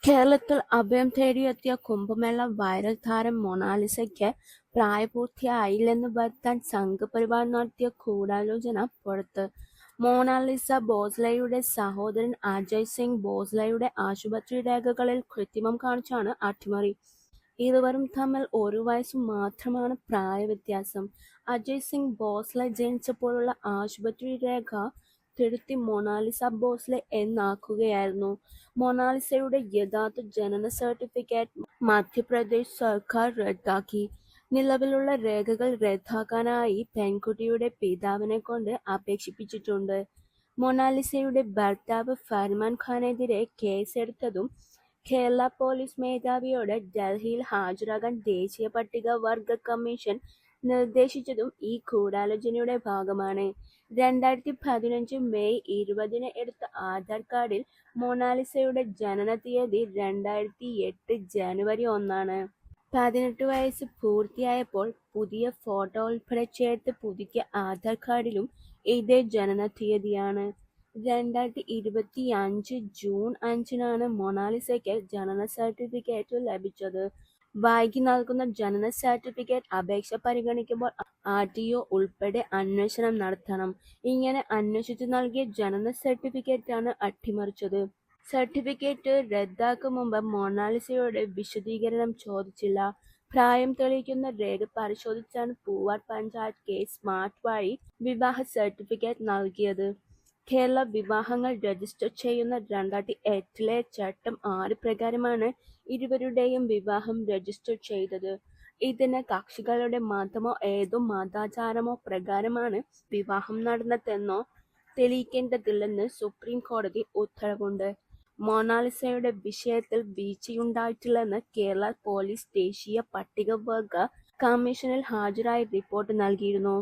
കേരളത്തിൽ അഭയം തേടിയെത്തിയ കുംഭമേള വൈറൽ താരം മൊണാലിസയ്ക്ക് പ്രായപൂർത്തിയായില്ലെന്ന് വരുത്താൻ സംഘപരിവാർ നടത്തിയ ഗൂഢാലോചന പുറത്ത്. മൊണാലിസ ഭോസ്ലെയുടെ സഹോദരൻ അജയ് സിംഗ് ഭോസ്ലെയുടെ ആശുപത്രി രേഖകളിൽ കൃത്രിമം കാണിച്ചാണ് അട്ടിമറി. ഇരുവരും തമ്മിൽ 1 വയസ്സു മാത്രമാണ് പ്രായവ്യത്യാസം. അജയ് സിംഗ് ഭോസ്ലെ ജനിച്ചപ്പോഴുള്ള ആശുപത്രി രേഖ തിരുത്തി മൊണാലിസ ഭോസ്ലെ എന്നാക്കുകയായിരുന്നു. മൊണാലിസയുടെ യഥാർത്ഥ ജനന സർട്ടിഫിക്കറ്റ് മധ്യപ്രദേശ് സർക്കാർ റദ്ദാക്കി. നിലവിലുള്ള രേഖകൾ റദ്ദാക്കാനായി പെൺകുട്ടിയുടെ പിതാവിനെക്കൊണ്ട് അപേക്ഷിപ്പിച്ചിട്ടുണ്ട്. മൊണാലിസയുടെ ഭർത്താവ് ഫർമാൻ ഖാനെതിരെ കേസെടുത്തതും കേരള പോലീസ് മേധാവിയോട് ഡൽഹിയിൽ ഹാജരാകാൻ ദേശീയ പട്ടികവർഗ കമ്മീഷൻ നിർദ്ദേശിച്ചതും ഈ ഗൂഢാലോചനയുടെ ഭാഗമാണ്. 2015 മെയ് 20 എടുത്ത ആധാർ കാർഡിൽ മൊണാലിസയുടെ ജനനതീയതി 2008 ജനുവരി 1. 18 വയസ്സ് പൂർത്തിയായപ്പോൾ പുതിയ ഫോട്ടോ ഉൾപ്പെടെ ചേർത്ത് പുതുക്കിയ ആധാർ കാർഡിലും ഇതേ ജനനതീയതിയാണ്. 2025 ജൂൺ 5 മൊണാലിസയ്ക്ക് ജനന സർട്ടിഫിക്കറ്റ് ലഭിച്ചത്. വൈകി നൽകുന്ന ജനന സർട്ടിഫിക്കറ്റ് അപേക്ഷ പരിഗണിക്കുമ്പോൾ RTO ഉൾപ്പെടെ അന്വേഷണം നടത്തണം. ഇങ്ങനെ അന്വേഷിച്ചു നൽകിയ ജനന സർട്ടിഫിക്കറ്റാണ് അട്ടിമറിച്ചത്. സർട്ടിഫിക്കറ്റ് റദ്ദാക്കും മുമ്പ് മൊണാലിസയോട് വിശദീകരണം ചോദിച്ചില്ല. പ്രായം തെളിയിക്കുന്ന രേഖ പരിശോധിച്ചാണ് പൂവാർ പഞ്ചായത്ത് സ്മാർട്ട് വഴി വിവാഹ സർട്ടിഫിക്കറ്റ് നൽകിയത്. കേരള വിവാഹങ്ങൾ രജിസ്റ്റർ ചെയ്യുന്ന 2008 ചട്ടം 6 പ്രകാരമാണ് ഇരുവരുടെയും വിവാഹം രജിസ്റ്റർ ചെയ്തത്. ഇതിന് കക്ഷികളുടെ മതമോ ഏതോ മതാചാരമോ പ്രകാരമാണ് വിവാഹം നടന്നതെന്നോ തെളിയിക്കേണ്ടതില്ലെന്ന് സുപ്രീം കോടതി ഉത്തരവുണ്ട്. മൊണാലിസയുടെ വിഷയത്തിൽ വീഴ്ചയുണ്ടായിട്ടില്ലെന്ന് കേരള പോലീസ് ദേശീയ പട്ടികവർഗ കമ്മീഷനിൽ ഹാജരായി റിപ്പോർട്ട് നൽകിയിരുന്നു.